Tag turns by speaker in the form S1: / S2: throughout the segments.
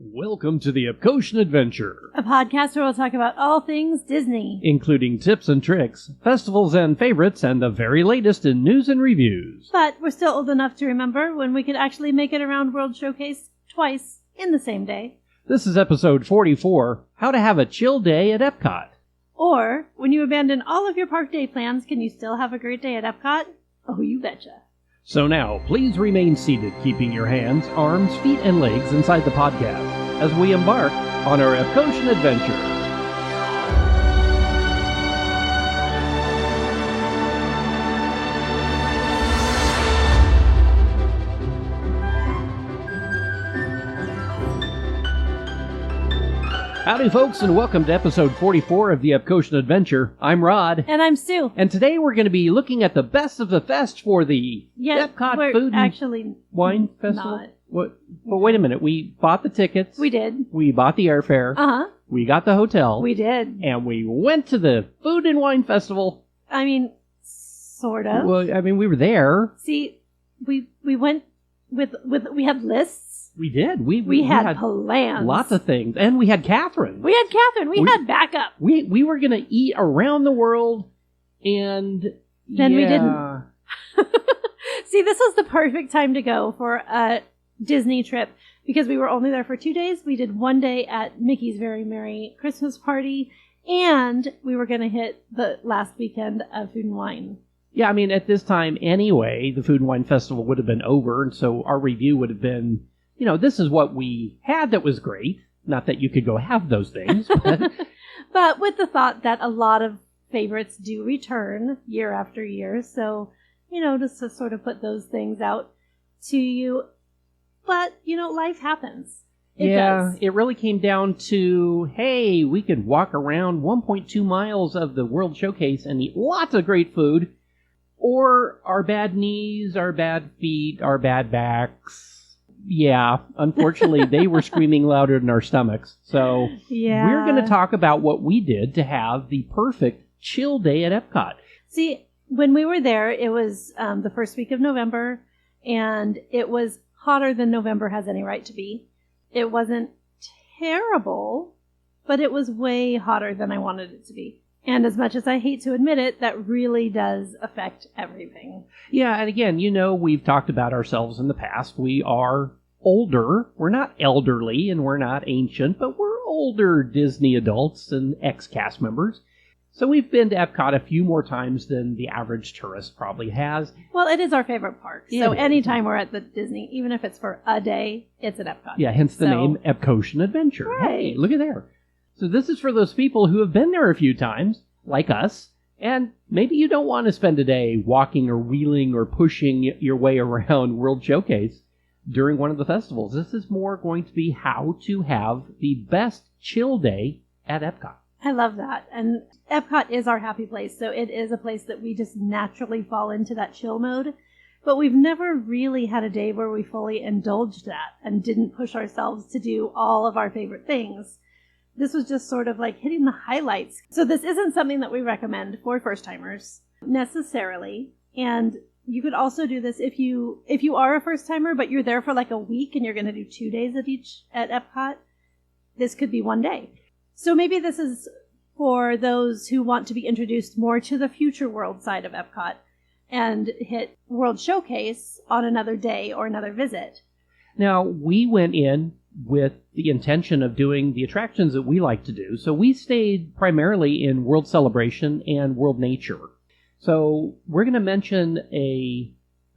S1: Welcome to the Epcotian Adventure,
S2: a podcast where we'll talk about all things Disney,
S1: including tips and tricks, festivals and favorites, and the very latest in news and reviews.
S2: But we're still old enough to remember when we could actually make it around World Showcase twice in the same day.
S1: This is episode 44, How to Have a Chill Day at Epcot.
S2: Or, when you abandon all of your park day plans, can you still have a great day at Epcot? Oh, you betcha.
S1: So now, please remain seated, keeping your hands, arms, feet, and legs inside the podcast as we embark on our Epcotian adventure. Howdy, folks, and welcome to episode 44 of the Epcotian Adventure. I'm Rod.
S2: And I'm Sue.
S1: And today we're going to be looking at the best of the fest for the Epcot Food and Wine Festival.
S2: Not.
S1: What? But wait a minute. We bought the tickets.
S2: We did.
S1: We bought the airfare.
S2: Uh-huh.
S1: We got the hotel.
S2: We did.
S1: And we went to the Food and Wine Festival.
S2: I mean, sort of.
S1: Well, I mean, we were there.
S2: See, we went with we had lists.
S1: We did. We
S2: had plans.
S1: Lots of things. And we had Catherine.
S2: We had backup.
S1: We were going to eat around the world, and
S2: then we didn't. See, this was the perfect time to go for a Disney trip because we were only there for 2 days. We did 1 day at Mickey's Very Merry Christmas Party, and we were going to hit the last weekend of Food and Wine.
S1: Yeah, I mean, at this time anyway, the Food and Wine Festival would have been over, and so our review would have been, you know, this is what we had that was great. Not that you could go have those things. But,
S2: but with the thought that a lot of favorites do return year after year. So, you know, just to sort of put those things out to you. But, you know, life happens. It does.
S1: It really came down to, hey, we could walk around 1.2 miles of the World Showcase and eat lots of great food. Or our bad knees, our bad feet, our bad backs. Yeah, unfortunately, they were screaming louder than our stomachs. So we're going to talk about what we did to have the perfect chill day at Epcot.
S2: See, when we were there, it was the first week of November, and it was hotter than November has any right to be. It wasn't terrible, but it was way hotter than I wanted it to be. And as much as I hate to admit it, that really does affect everything.
S1: Yeah, and again, you know, we've talked about ourselves in the past. We are older. We're not elderly and we're not ancient, but we're older Disney adults and ex-cast members. So we've been to Epcot a few more times than the average tourist probably has.
S2: Well, it is our favorite park. So anytime we're at the Disney, even if it's for a day, it's at Epcot.
S1: Yeah, hence the name Epcotian Adventure.
S2: Right.
S1: Hey, look at there. So this is for those people who have been there a few times, like us, and maybe you don't want to spend a day walking or wheeling or pushing your way around World Showcase during one of the festivals. This is more going to be how to have the best chill day at Epcot.
S2: I love that. And Epcot is our happy place, so it is a place that we just naturally fall into that chill mode. But we've never really had a day where we fully indulged that and didn't push ourselves to do all of our favorite things. This was just sort of like hitting the highlights. So this isn't something that we recommend for first-timers necessarily. And you could also do this if you are a first-timer, but you're there for like a week and you're going to do 2 days at Epcot. This could be 1 day. So maybe this is for those who want to be introduced more to the future world side of Epcot and hit World Showcase on another day or another visit.
S1: Now, we went in with the intention of doing the attractions that we like to do. So we stayed primarily in World Celebration and World Nature. So we're going to mention a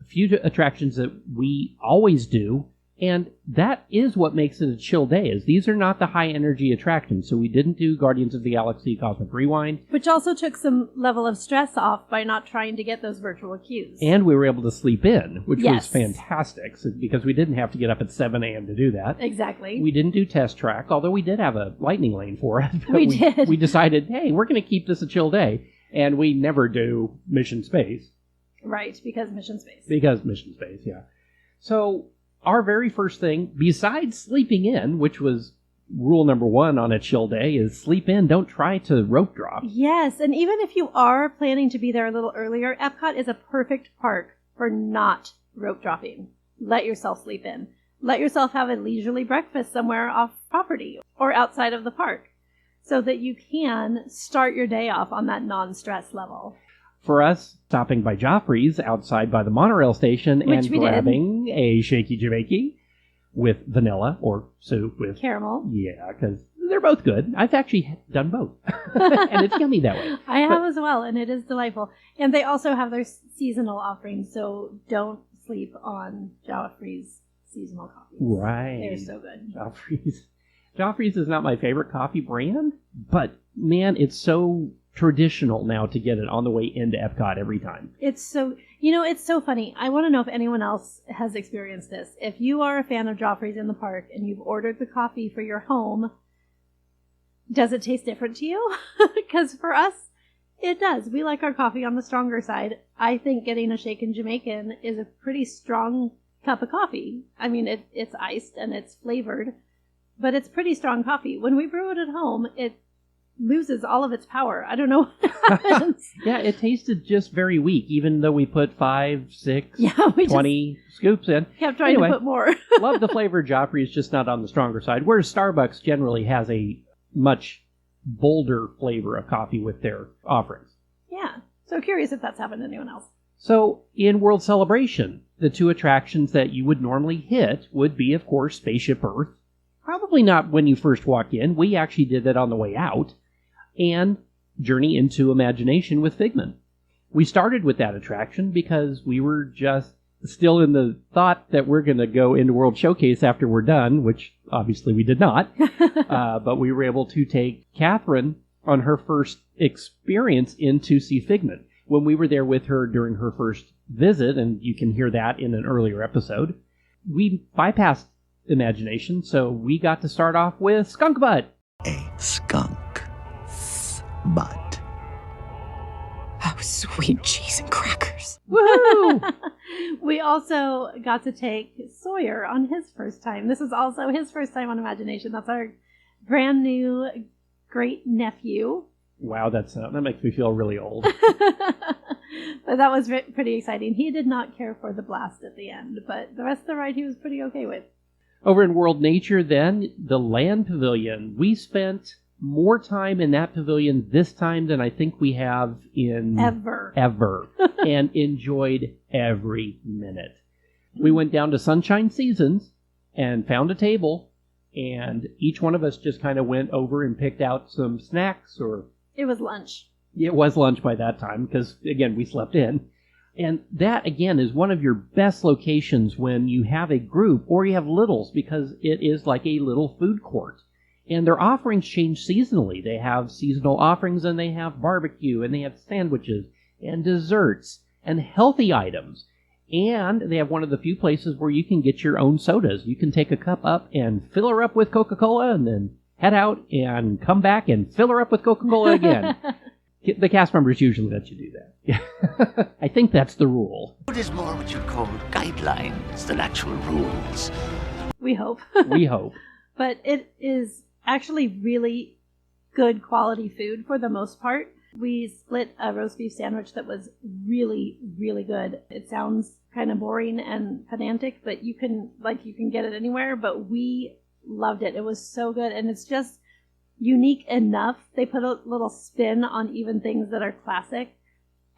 S1: few attractions that we always do, and that is what makes it a chill day, is these are not the high-energy attractions. So we didn't do Guardians of the Galaxy Cosmic Rewind.
S2: Which also took some level of stress off by not trying to get those virtual queues.
S1: And we were able to sleep in, which was fantastic, because we didn't have to get up at 7 a.m. to do that.
S2: Exactly.
S1: We didn't do Test Track, although we did have a lightning lane for it.
S2: We did.
S1: We decided, hey, we're going to keep this a chill day, and we never do Mission Space.
S2: Right, because Mission Space.
S1: Because Mission Space, yeah. So our very first thing, besides sleeping in, which was rule number 1 on a chill day, is sleep in, don't try to rope drop.
S2: Yes, and even if you are planning to be there a little earlier, Epcot is a perfect park for not rope dropping. Let yourself sleep in. let yourself have a leisurely breakfast somewhere off property or outside of the park so that you can start your day off on that non-stress level.
S1: For us, stopping by Joffrey's outside by the monorail station
S2: Which
S1: and
S2: we
S1: grabbing a shaky Jamaican with vanilla or soup with
S2: caramel.
S1: Yeah, because they're both good. I've actually done both. And it's yummy that way.
S2: I have as well, and it is delightful. And they also have their seasonal offerings, so don't sleep on Joffrey's seasonal coffees.
S1: Right.
S2: They're so good.
S1: Joffrey's is not my favorite coffee brand, but man, it's so traditional now to get it on the way into Epcot every time.
S2: It's so, it's so funny. I want to know if anyone else has experienced this. If you are a fan of Joffrey's in the park and you've ordered the coffee for your home, does it taste different to you? Because for us, it does. We like our coffee on the stronger side. I think getting a shaken Jamaican is a pretty strong cup of coffee. I mean, it's iced and it's flavored, but it's pretty strong coffee. When we brew it at home, it loses all of its power. I don't know what happens.
S1: Yeah, it tasted just very weak, even though we put 5, 6, 20 scoops in.
S2: Kept trying to put more.
S1: Love the flavor of Joffrey's, just not on the stronger side, whereas Starbucks generally has a much bolder flavor of coffee with their offerings.
S2: Yeah, so curious if that's happened to anyone else.
S1: So, in World Celebration, the two attractions that you would normally hit would be, of course, Spaceship Earth. Probably not when you first walk in. We actually did that on the way out. And Journey into Imagination with Figment. We started with that attraction because we were just still in the thought that we're going to go into World Showcase after we're done, which obviously we did not. But we were able to take Catherine on her first experience in to see Figment. When we were there with her during her first visit, and you can hear that in an earlier episode, we bypassed Imagination, so we got to start off with Skunk Butt.
S3: A skunk butt.
S4: Oh, sweet cheese and crackers.
S2: Woohoo! We also got to take Sawyer on his first time. This is also his first time on Imagination. That's our brand new great nephew.
S1: Wow, that makes me feel really old.
S2: But that was pretty exciting. He did not care for the blast at the end, but the rest of the ride he was pretty okay with.
S1: Over in World Nature, then, the Land Pavilion. We spent more time in that pavilion this time than I think we have in ever and enjoyed every minute. We went down to Sunshine Seasons and found a table, and each one of us just kind of went over and picked out some snacks. Or
S2: it was lunch.
S1: It was lunch by that time because, again, we slept in. And that, again, is one of your best locations when you have a group or you have littles, because it is like a little food court. And their offerings change seasonally. They have seasonal offerings, and they have barbecue, and they have sandwiches, and desserts, and healthy items. And they have one of the few places where you can get your own sodas. You can take a cup up and fill her up with Coca-Cola, and then head out and come back and fill her up with Coca-Cola again. The cast members usually let you do that. I think that's the rule.
S3: It is more what you'd call guidelines than actual rules.
S2: We hope.
S1: We hope.
S2: But it is actually really good quality food for the most part. We split a roast beef sandwich that was really, really good. It sounds kind of boring and pedantic, but you can get it anywhere, but we loved it. It was so good, and it's just unique enough. They put a little spin on even things that are classic,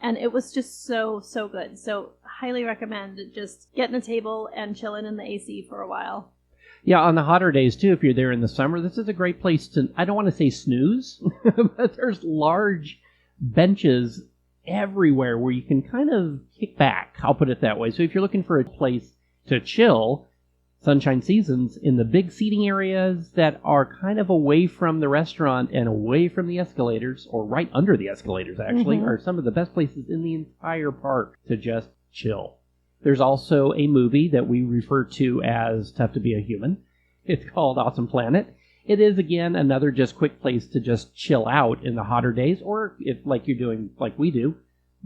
S2: and it was just so, so good. So highly recommend just getting a table and chilling in the AC for a while.
S1: Yeah, on the hotter days, too, if you're there in the summer, this is a great place to, I don't want to say snooze, but there's large benches everywhere where you can kind of kick back. I'll put it that way. So if you're looking for a place to chill, Sunshine Seasons, in the big seating areas that are kind of away from the restaurant and away from the escalators, or right under the escalators, actually, are some of the best places in the entire park to just chill. There's also a movie that we refer to as Tough to Be a Human. It's called Awesome Planet. It is, again, another just quick place to just chill out in the hotter days, or if, like you're doing, like we do,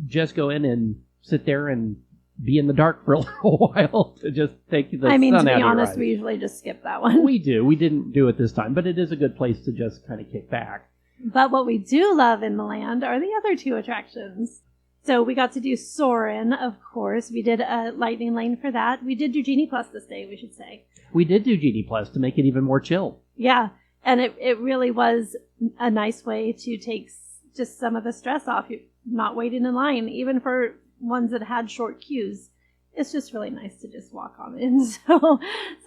S1: just go in and sit there and be in the dark for a little while to just take the sun out of your eyes.
S2: To be honest, we usually just skip that one.
S1: We do. We didn't do it this time, but it is a good place to just kind of kick back.
S2: But what we do love in the land are the other two attractions. So we got to do Soarin', of course. We did a lightning lane for that. We did do Genie Plus this day, we should say.
S1: We did do Genie Plus to make it even more chill.
S2: Yeah, and it really was a nice way to take just some of the stress off. You're not waiting in line, even for ones that had short queues. It's just really nice to just walk on in. So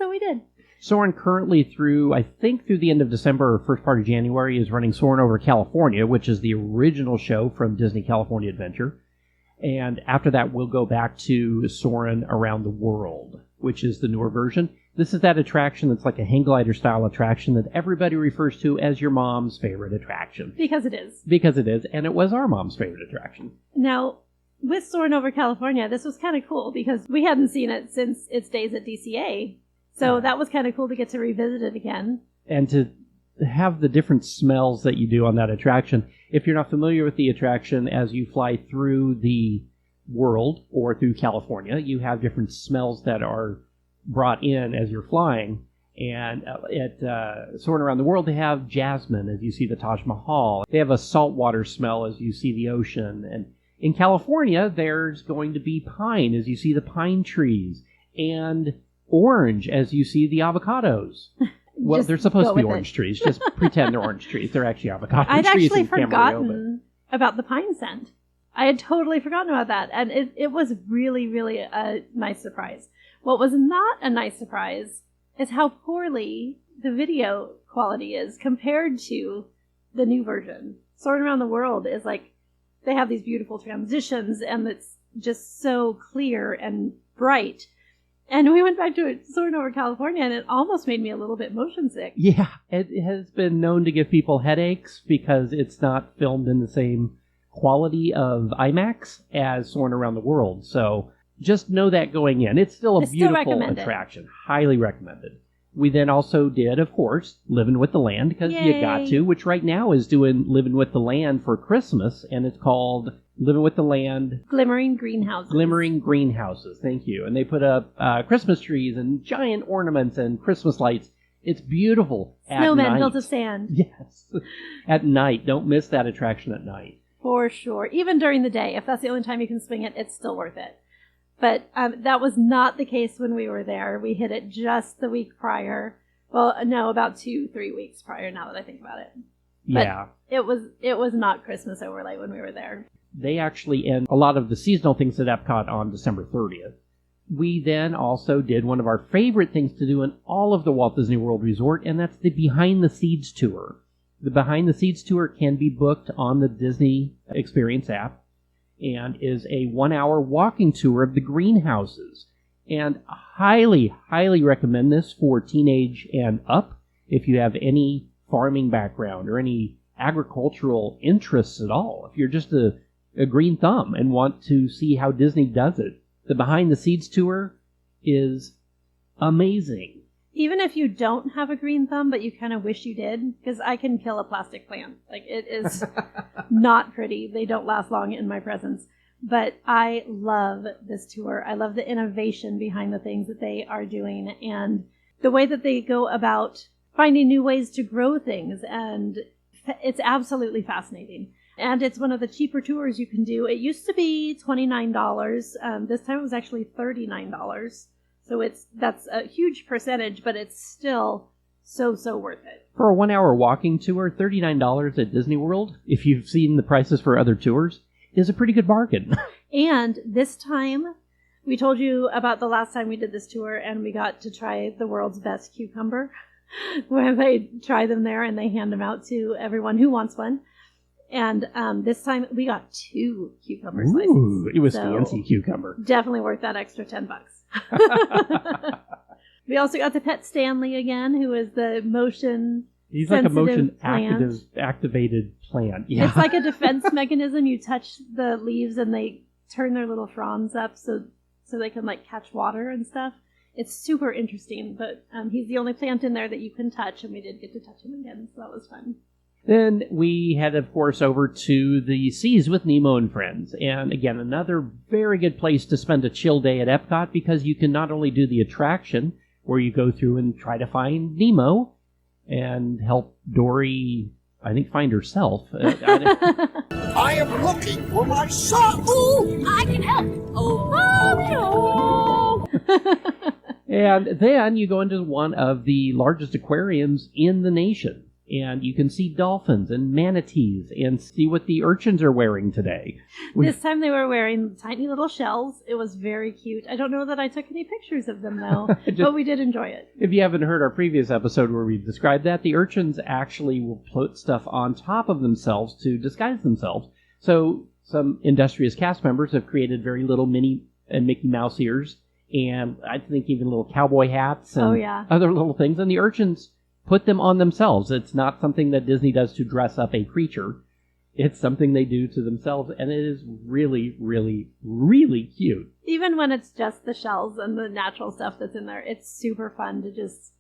S2: we did.
S1: Soarin' currently through the end of December or first part of January is running Soarin' over California, which is the original show from Disney California Adventure. And after that, we'll go back to Soarin' Around the World, which is the newer version. This is that attraction that's like a hang glider style attraction that everybody refers to as your mom's favorite attraction.
S2: Because it is.
S1: Because it is, and it was our mom's favorite attraction.
S2: Now, with Soarin' over California, this was kind of cool because we hadn't seen it since its days at DCA. So that was kind of cool to get to revisit it again. And
S1: to have the different smells that you do on that attraction. If you're not familiar with the attraction, as you fly through the world or through California, you have different smells that are brought in as you're flying. And at Soarin' Around the World, they have jasmine as you see the Taj Mahal. They have a saltwater smell as you see the ocean. And in California, there's going to be pine as you see the pine trees. And orange as you see the avocados. Well, they're supposed to be orange trees. Just pretend they're orange trees. They're actually avocado trees.
S2: I'd actually
S1: in
S2: forgotten about the pine scent. I had totally forgotten about that. And it was really, really a nice surprise. What was not a nice surprise is how poorly the video quality is compared to the new version. Soarin' Around the World is like, they have these beautiful transitions and it's just so clear and bright. And we went back to Soarin' over California, and it almost made me a little bit motion sick.
S1: Yeah, it has been known to give people headaches because it's not filmed in the same quality of IMAX as Soarin' Around the World. So just know that going in. It's still a beautiful attraction. Highly recommended. We then also did, of course, Living with the Land, because you got to, which right now is doing Living with the Land for Christmas, and it's called Living with the Land.
S2: Glimmering Greenhouses.
S1: Glimmering Greenhouses, thank you. And they put up Christmas trees and giant ornaments and Christmas lights. It's beautiful at night.
S2: Snowmen built of sand.
S1: Yes. At night. Don't miss that attraction at night.
S2: For sure. Even during the day. If that's the only time you can swing it, it's still worth it. But that was not the case when we were there. We hit it just the week prior. Well, no, about 2-3 weeks prior, now that I think about it. But
S1: yeah.
S2: It was not Christmas overlay when we were there.
S1: They actually end a lot of the seasonal things at Epcot on December 30th. We then also did one of our favorite things to do in all of the Walt Disney World Resort, and that's the Behind the Scenes Tour. The Behind the Scenes Tour can be booked on the Disney Experience app and is a 1-hour walking tour of the greenhouses. And highly, highly recommend this for teenage and up if you have any farming background or any agricultural interests at all. If you're just a green thumb and want to see how Disney does it. The Behind the Scenes Tour is amazing.
S2: Even if you don't have a green thumb, but you kind of wish you did, because I can kill a plastic plant. Like, it is not pretty. They don't last long in my presence. But I love this tour. I love the innovation behind the things that they are doing and the way that they go about finding new ways to grow things. And it's absolutely fascinating. And it's one of the cheaper tours you can do. It used to be $29. This time it was actually $39. So that's a huge percentage, but it's still so worth it.
S1: For a 1-hour walking tour, $39 at Disney World, if you've seen the prices for other tours, is a pretty good bargain.
S2: And this time, we told you about the last time we did this tour, and we got to try the world's best cucumber, where they try them there and they hand them out to everyone who wants one. And this time we got 2 cucumber slices.
S1: Ooh, it was fancy cucumber.
S2: Definitely worth that extra $10. We also got to pet Stanley again, who is the motion.
S1: He's like a motion activated plant. Yeah.
S2: It's like a defense mechanism. You touch the leaves and they turn their little fronds up so they can like catch water and stuff. It's super interesting, but he's the only plant in there that you can touch, and we did get to touch him again, so that was fun.
S1: Then we head, of course, over to the Seas with Nemo and Friends. And again, another very good place to spend a chill day at Epcot, because you can not only do the attraction where you go through and try to find Nemo and help Dory I think, find herself.
S5: I am looking for my son.
S4: Ooh, I can help. Oh, no.
S1: And then you go into one of the largest aquariums in the nation, and you can see dolphins and manatees and see what the urchins are wearing today.
S2: This time they were wearing tiny little shells. It was very cute. I don't know that I took any pictures of them, though, but we did enjoy it.
S1: If you haven't heard our previous episode where we described that, the urchins actually will put stuff on top of themselves to disguise themselves. So some industrious cast members have created very little Minnie and Mickey Mouse ears, and I think even little cowboy hats and other little things. And the urchins put them on themselves. It's not something that Disney does to dress up a creature. It's something they do to themselves, and it is really, really, really cute.
S2: Even when it's just the shells and the natural stuff that's in there, it's super fun to just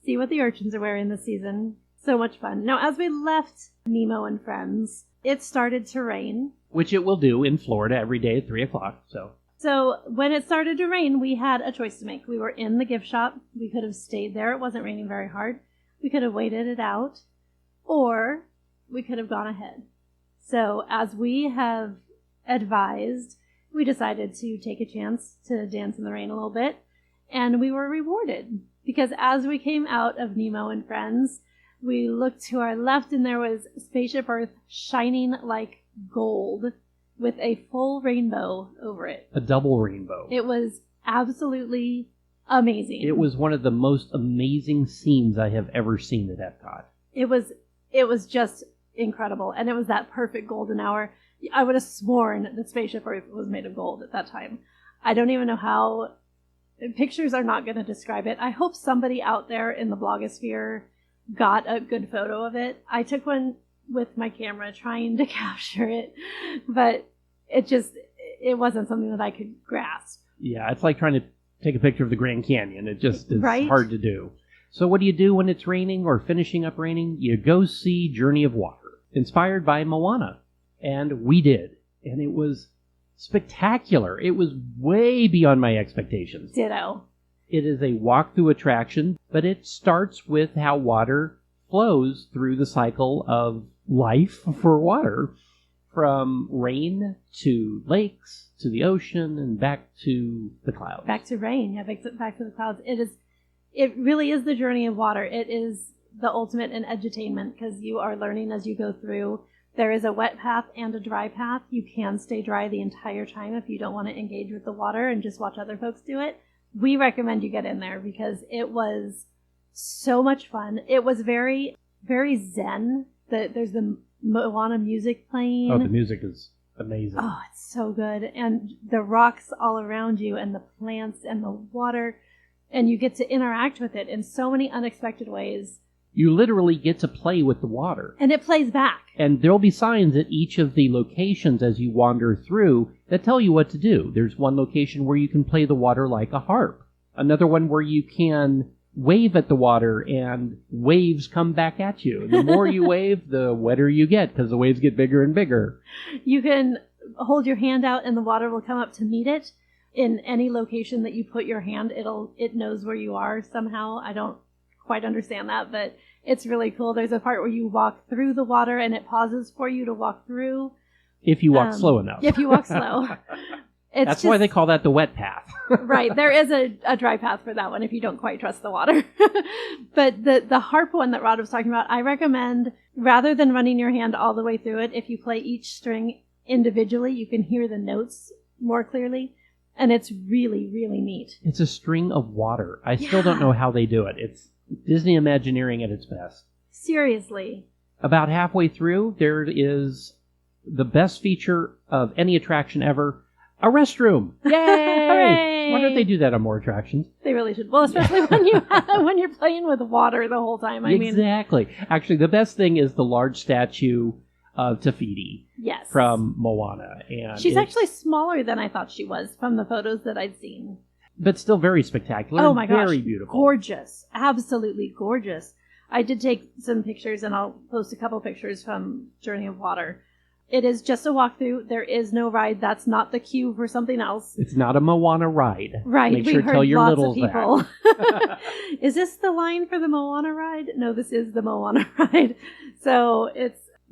S2: see what the urchins are wearing this season. So much fun. Now, as we left Nemo and Friends, it started to rain.
S1: Which it will do in Florida every day at 3 o'clock,
S2: So when it started to rain, we had a choice to make. We were in the gift shop. We could have stayed there. It wasn't raining very hard. We could have waited it out, or we could have gone ahead. So as we have advised, we decided to take a chance to dance in the rain a little bit, and we were rewarded because as we came out of Nemo and Friends, we looked to our left and there was Spaceship Earth shining like gold with a full rainbow over it.
S1: A double rainbow.
S2: It was absolutely amazing.
S1: It was one of the most amazing scenes I have ever seen at Epcot.
S2: It was just incredible, and it was that perfect golden hour. I would have sworn that Spaceship Earth was made of gold at that time. I don't even know how. Pictures are not going to describe it. I hope somebody out there in the blogosphere got a good photo of it. I took one with my camera trying to capture it, but it wasn't something that I could grasp.
S1: Yeah, it's like trying to take a picture of the Grand Canyon. It just is
S2: right?
S1: hard to do. So what do you do when it's raining or finishing up raining? You go see Journey of Water, inspired by Moana. And we did. And it was spectacular. It was way beyond my expectations.
S2: Ditto.
S1: It is a walk-through attraction, but it starts with how water flows through the cycle of life for water, from rain to lakes to the ocean and back to the clouds.
S2: Back to rain, yeah, back to the clouds. It really is the journey of water. It is the ultimate in edutainment because you are learning as you go through. There is a wet path and a dry path. You can stay dry the entire time if you don't want to engage with the water and just watch other folks do it. We recommend you get in there because it was so much fun. It was very, very zen. There's the Moana music playing.
S1: Oh, the music is amazing.
S2: Oh, it's so good. And the rocks all around you and the plants and the water. And you get to interact with it in so many unexpected ways.
S1: You literally get to play with the water.
S2: And it plays back.
S1: And there'll be signs at each of the locations as you wander through that tell you what to do. There's one location where you can play the water like a harp. Another one where you can wave at the water and waves come back at you. The more you wave, the wetter you get because the waves get bigger and bigger.
S2: You can hold your hand out and the water will come up to meet it. In any location that you put your hand, it knows where you are somehow. I don't quite understand that, but it's really cool. There's a part where you walk through the water and it pauses for you to walk through.
S1: If you walk slow enough.
S2: If you walk slow.
S1: That's why they call that the wet path.
S2: Right. There is a dry path for that one if you don't quite trust the water. But the harp one that Rod was talking about, I recommend, rather than running your hand all the way through it, if you play each string individually, you can hear the notes more clearly. And it's really, really neat.
S1: It's a string of water. I still don't know how they do it. It's Disney Imagineering at its best.
S2: Seriously.
S1: About halfway through, there is the best feature of any attraction ever, a restroom. Yay!
S2: Hooray!
S1: Why don't they do that on more attractions?
S2: They really should. Well, especially when you're playing with water the whole time.
S1: Exactly. Actually, the best thing is the large statue of Tafiti.
S2: Yes.
S1: From Moana. And
S2: she's actually smaller than I thought she was from the photos that I'd seen.
S1: But still very spectacular.
S2: Oh my gosh.
S1: Very beautiful.
S2: Gorgeous. Absolutely gorgeous. I did take some pictures and I'll post a couple pictures from Journey of Water. It is just a walkthrough. There is no ride. That's not the cue for something else.
S1: It's not a Moana ride.
S2: Right.
S1: Make sure to tell your littles that.
S2: Is this the line for the Moana ride? No, this is the Moana ride. So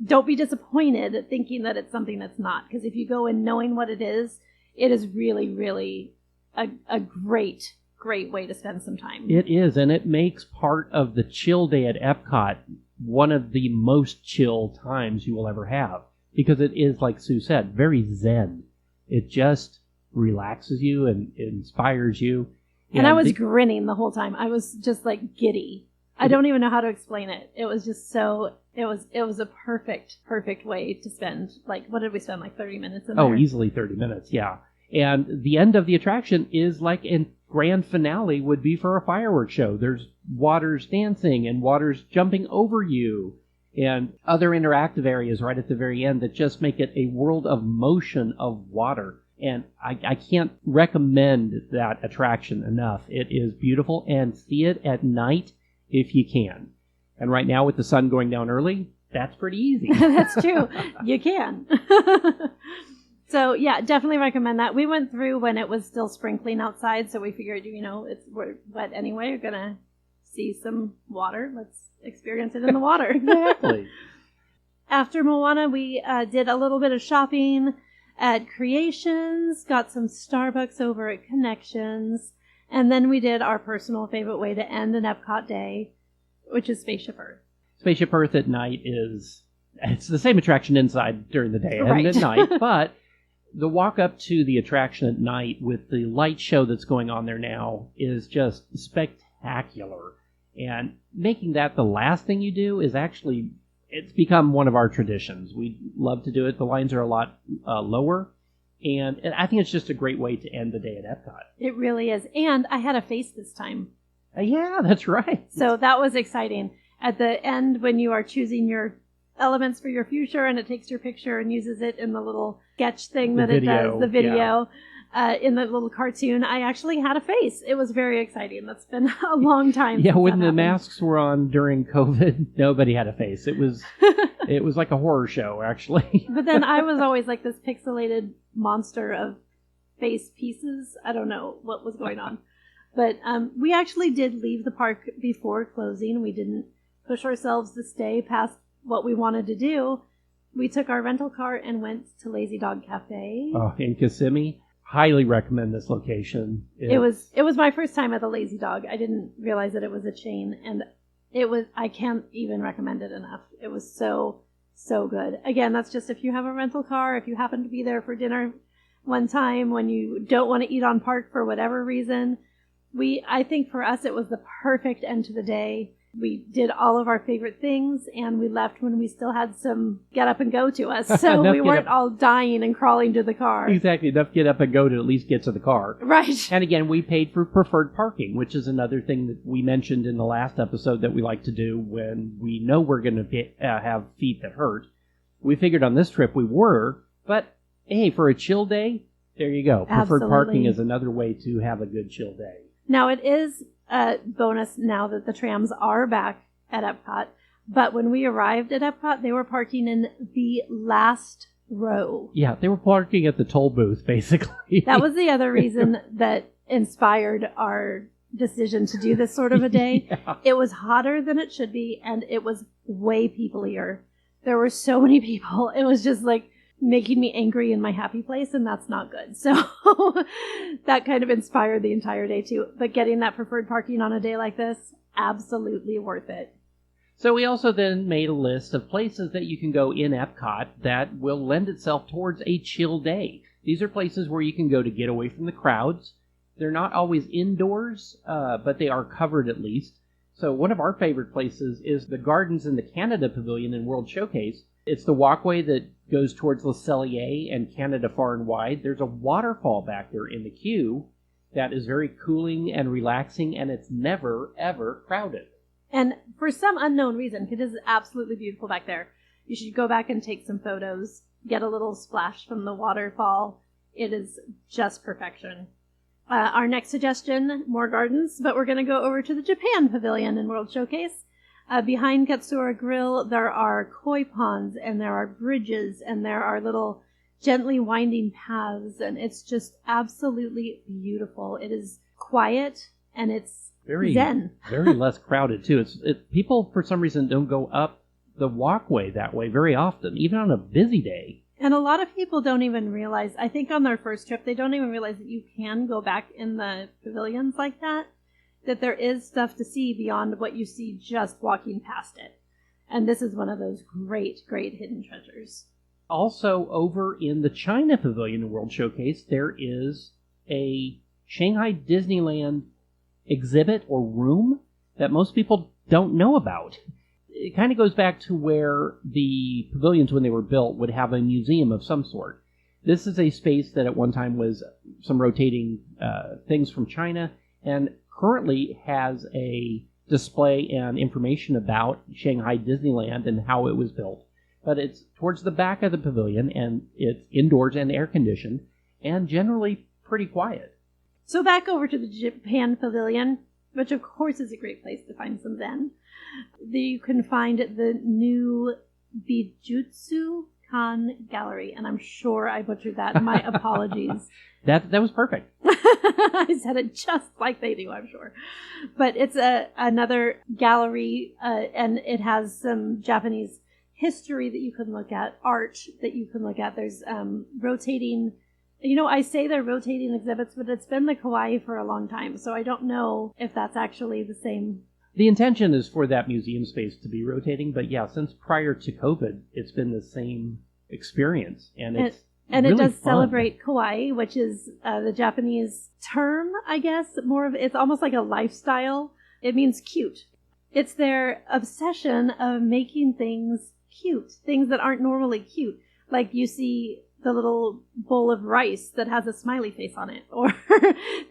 S2: don't be disappointed thinking that it's something that's not. Because if you go in knowing what it is really, really a great way to spend some time.
S1: It is, and it makes part of the chill day at Epcot one of the most chill times you will ever have. Because it is, like Sue said, very zen. It just relaxes you and inspires you.
S2: And I was grinning the whole time. I was just like giddy. I don't even know how to explain it. It was just it was a perfect way to spend, like, what did we spend, like 30 minutes in there?
S1: Oh, easily 30 minutes, yeah. And the end of the attraction is like a grand finale would be for a fireworks show. There's waters dancing and waters jumping over you and other interactive areas right at the very end that just make it a world of motion of water. And I can't recommend that attraction enough. It is beautiful, and see it at night if you can. And right now with the sun going down early, that's pretty easy.
S2: That's true. You can. So yeah, definitely recommend that. We went through when it was still sprinkling outside, so we figured, we're wet anyway. We're going to see some water. Let's experience it in the water.
S1: Exactly.
S2: After Moana, we did a little bit of shopping at Creations, got some Starbucks over at Connections, and then we did our personal favorite way to end an Epcot day, which is Spaceship Earth.
S1: Spaceship Earth at night it's the same attraction inside during the day and
S2: Right.
S1: at night, but the walk up to the attraction at night with the light show that's going on there now is just spectacular. And making that the last thing you do is actually, it's become one of our traditions. We love to do it. The lines are a lot lower. And I think it's just a great way to end the day at Epcot.
S2: It really is. And I had a face this time.
S1: Yeah, that's right.
S2: So that was exciting. At the end, when you are choosing your elements for your future and it takes your picture and uses it in the little sketch thing
S1: The
S2: that
S1: video,
S2: it does, the video, in the little cartoon, I actually had a face. It was very exciting. That's been a long time.
S1: Yeah,
S2: since
S1: when
S2: that
S1: the
S2: happened.
S1: masks were on during COVID, nobody had a face. It was like a horror show, actually.
S2: But then I was always like this pixelated monster of face pieces. I don't know what was going on. But we actually did leave the park before closing. We didn't push ourselves to stay past what we wanted to do. We took our rental car and went to Lazy Dog Cafe.
S1: Oh, in Kissimmee. Highly recommend this location.
S2: It was my first time at the Lazy Dog. I didn't realize that it was a chain, and I can't even recommend it enough. It was so good. Again, that's just if you have a rental car, if you happen to be there for dinner one time when you don't want to eat on park for whatever reason. I think for us it was the perfect end to the day. We did all of our favorite things, and we left when we still had some get up and go to us. So we weren't all dying and crawling to the car.
S1: Exactly, enough get up and go to at least get to the car.
S2: Right.
S1: And again, we paid for preferred parking, which is another thing that we mentioned in the last episode that we like to do when we know we're going to have feet that hurt. We figured on this trip we were, but hey, for a chill day, there you go. Preferred parking is another way to have a good chill day.
S2: Now, it is a bonus now that the trams are back at Epcot, but when we arrived at Epcot, they were parking in the last row.
S1: Yeah, they were parking at the toll booth, basically.
S2: That was the other reason that inspired our decision to do this sort of a day.
S1: Yeah.
S2: It was hotter than it should be, and it was way peoplier. There were so many people. It was just like making me angry in my happy place, and that's not good. So that kind of inspired the entire day too. But getting that preferred parking on a day like this, absolutely worth it.
S1: So we also then made a list of places that you can go in Epcot that will lend itself towards a chill day. These are places where you can go to get away from the crowds. They're not always indoors, but they are covered at least. So one of our favorite places is the Gardens in the Canada Pavilion in World Showcase. It's the walkway that goes towards Le Cellier and Canada Far and Wide. There's a waterfall back there in the queue that is very cooling and relaxing, and it's never, ever crowded.
S2: And for some unknown reason, it is absolutely beautiful back there. You should go back and take some photos, get a little splash from the waterfall. It is just perfection. Our next suggestion, more gardens, but we're going to go over to the Japan Pavilion in World Showcase. Behind Katsura Grill, there are koi ponds, and there are bridges, and there are little gently winding paths, and it's just absolutely beautiful. It is quiet, and it's
S1: Very
S2: zen.
S1: Very less crowded, too. People, for some reason, don't go up the walkway that way very often, even on a busy day.
S2: And a lot of people don't even realize, I think on their first trip, they don't even realize that you can go back in the pavilions like that there is stuff to see beyond what you see just walking past it. And this is one of those great, great hidden treasures.
S1: Also, over in the China Pavilion and World Showcase, there is a Shanghai Disneyland exhibit or room that most people don't know about. It kind of goes back to where the pavilions, when they were built, would have a museum of some sort. This is a space that at one time was some rotating things from China, and currently has a display and information about Shanghai Disneyland and how it was built. But it's towards the back of the pavilion, and it's indoors and air-conditioned, and generally pretty quiet.
S2: So back over to the Japan Pavilion, which of course is a great place to find some Zen. You can find the new Bijutsu Kan Gallery, and I'm sure I butchered that. My apologies.
S1: That was perfect.
S2: I said it just like they do, I'm sure. But it's another gallery, and it has some Japanese history that you can look at, art that you can look at. There's rotating, I say they're rotating exhibits, but it's been the kawaii for a long time, so I don't know if that's actually the same.
S1: The intention is for that museum space to be rotating, but yeah, since prior to COVID, it's been the same experience, and it's
S2: And
S1: really
S2: it does
S1: fun.
S2: celebrate kawaii, which is the Japanese term, I guess. It's almost like a lifestyle. It means cute. It's their obsession of making things cute, things that aren't normally cute. Like you see the little bowl of rice that has a smiley face on it, or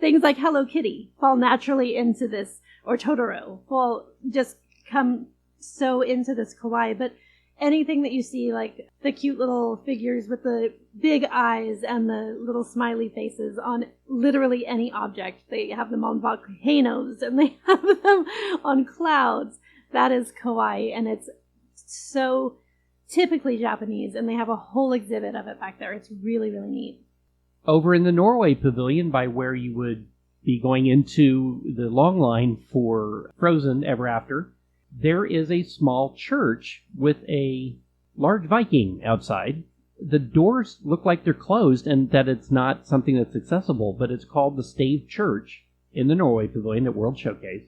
S2: things like Hello Kitty fall naturally into this, or Totoro just come so into this kawaii. But anything that you see, like the cute little figures with the big eyes and the little smiley faces on literally any object. They have them on volcanoes and they have them on clouds. That is kawaii, and it's so typically Japanese, and they have a whole exhibit of it back there. It's really, really neat.
S1: Over in the Norway Pavilion, by where you would be going into the long line for Frozen Ever After, there is a small church with a large Viking outside. The doors look like they're closed and that it's not something that's accessible, but it's called the Stave Church in the Norway Pavilion at World Showcase.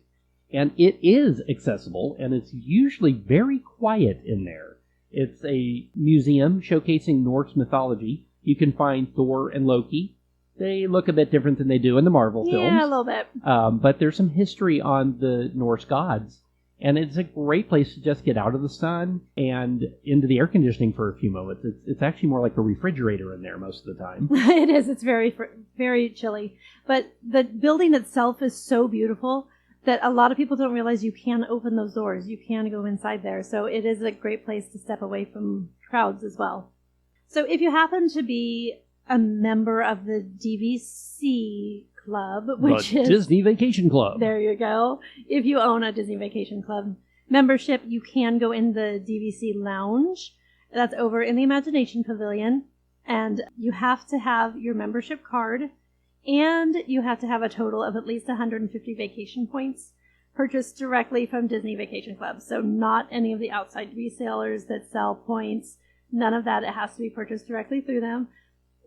S1: And it is accessible, and it's usually very quiet in there. It's a museum showcasing Norse mythology. You can find Thor and Loki. They look a bit different than they do in the Marvel films.
S2: Yeah, a little bit.
S1: But there's some history on the Norse gods. And it's a great place to just get out of the sun and into the air conditioning for a few moments. It's actually more like a refrigerator in there most of the time.
S2: It is. It's very, very chilly. But the building itself is so beautiful that a lot of people don't realize you can open those doors. You can go inside there. So it is a great place to step away from crowds as well. So if you happen to be a member of the DVC Club, which is
S1: Disney Vacation Club.
S2: There you go. If you own a Disney Vacation Club membership, you can go in the DVC Lounge. That's over in the Imagination Pavilion. And you have to have your membership card, and you have to have a total of at least 150 vacation points purchased directly from Disney Vacation Club. So not any of the outside resellers that sell points. None of that. It has to be purchased directly through them.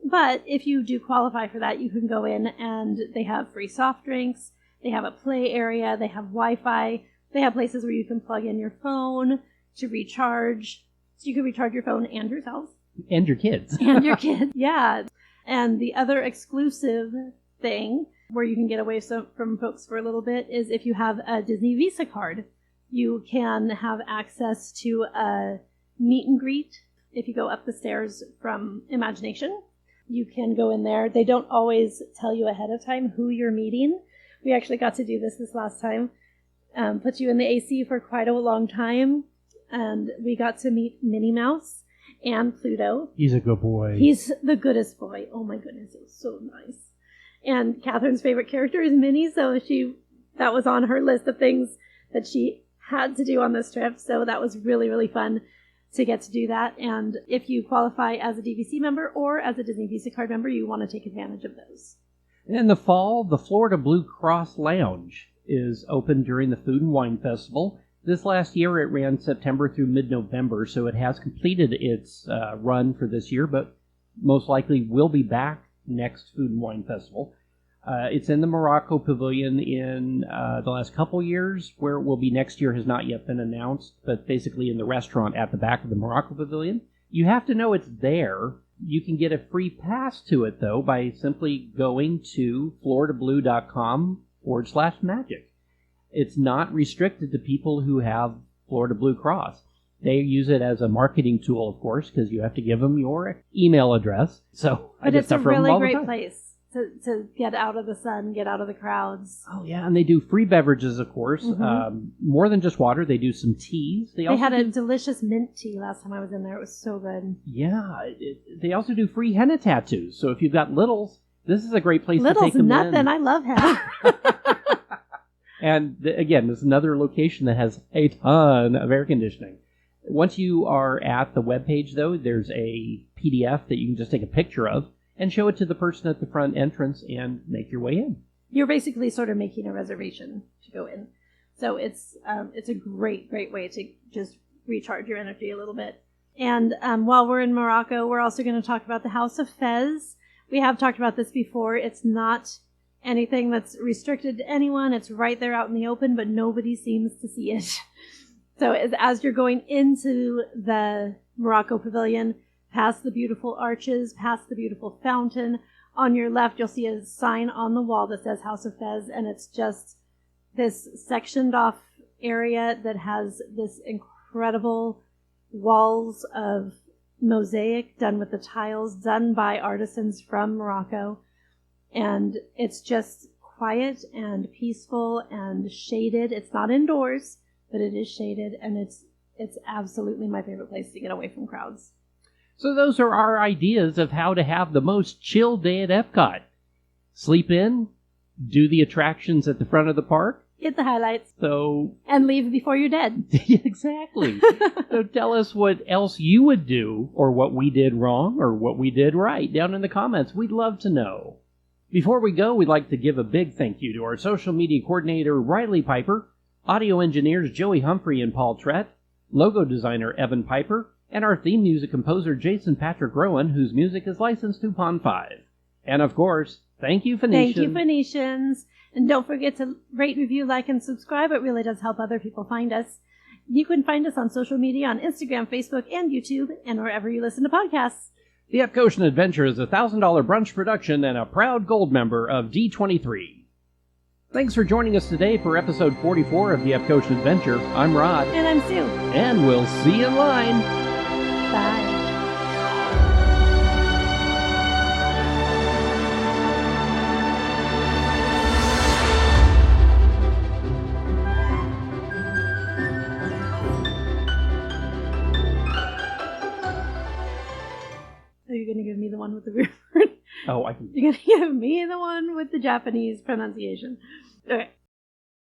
S2: But if you do qualify for that, you can go in and they have free soft drinks, they have a play area, they have Wi-Fi, they have places where you can plug in your phone to recharge. So you can recharge your phone and yourself.
S1: And your kids.
S2: And your kids, yeah. And the other exclusive thing where you can get away from folks for a little bit is if you have a Disney Visa card, you can have access to a meet and greet if you go up the stairs from Imagination. You can go in there. They don't always tell you ahead of time who you're meeting. We actually got to do this last time. Put you in the AC for quite a long time. And we got to meet Minnie Mouse and Pluto.
S1: He's a good boy.
S2: He's the goodest boy. Oh my goodness, it was so nice. And Catherine's favorite character is Minnie, so that was on her list of things that she had to do on this trip. So that was really, really fun to get to do that. And if you qualify as a DVC member or as a Disney Visa card member, you want to take advantage of those.
S1: In the fall, the Florida Blue Cross Lounge is open during the Food and Wine Festival. This last year it ran September through mid-November, so it has completed its run for this year, but most likely will be back next Food and Wine Festival. It's in the Morocco Pavilion in the last couple years. Where it will be next year has not yet been announced, but basically in the restaurant at the back of the Morocco Pavilion. You have to know it's there. You can get a free pass to it, though, by simply going to floridablue.com/magic. It's not restricted to people who have Florida Blue Cross. They use it as a marketing tool, of course, because you have to give them your email address. So,
S2: but it's a really great place to get out of the sun, get out of the crowds.
S1: Oh, yeah, and they do free beverages, of course. More than just water. They do some teas.
S2: They had a delicious mint tea last time I was in there. It was so good.
S1: Yeah. They also do free henna tattoos. So if you've got littles, this is a great place to take them
S2: nothing.
S1: in.
S2: I love henna.
S1: And again, this is another location that has a ton of air conditioning. Once you are at the webpage, though, there's a PDF that you can just take a picture of and show it to the person at the front entrance and make your way in.
S2: You're basically sort of making a reservation to go in. So it's a great way to just recharge your energy a little bit. And while we're in Morocco, we're also going to talk about the House of Fez. We have talked about this before. It's not anything that's restricted to anyone. It's right there out in the open, but nobody seems to see it. So as you're going into the Morocco Pavilion, past the beautiful arches, past the beautiful fountain, on your left you'll see a sign on the wall that says House of Fez, and it's just this sectioned off area that has this incredible walls of mosaic done with the tiles done by artisans from Morocco. And it's just quiet and peaceful and shaded. It's not indoors, but it is shaded, and it's absolutely my favorite place to get away from crowds.
S1: So those are our ideas of how to have the most chill day at Epcot. Sleep in, do the attractions at the front of the park.
S2: Hit the highlights.
S1: And
S2: leave before you're dead.
S1: Exactly. So tell us what else you would do, or what we did wrong, or what we did right, down in the comments. We'd love to know. Before we go, we'd like to give a big thank you to our social media coordinator, Riley Piper, audio engineers Joey Humphrey and Paul Trett, logo designer Evan Piper, and our theme music composer Jason Patrick Rowan, whose music is licensed to Pond 5. And of course, thank you, Phoenicians.
S2: Thank you, Phoenicians. And don't forget to rate, review, like, and subscribe. It really does help other people find us. You can find us on social media on Instagram, Facebook, and YouTube, and wherever you listen to podcasts.
S1: The Epcotian Adventure is a $1,000 brunch production and a proud gold member of D23. Thanks for joining us today for episode 44 of the Epcotian Adventure. I'm Rod.
S2: And I'm Sue.
S1: And we'll see you in line.
S2: Bye. Are you going to give me the one with the weird word?
S1: Oh, I can.
S2: You're going to give me the one with the Japanese pronunciation. Okay.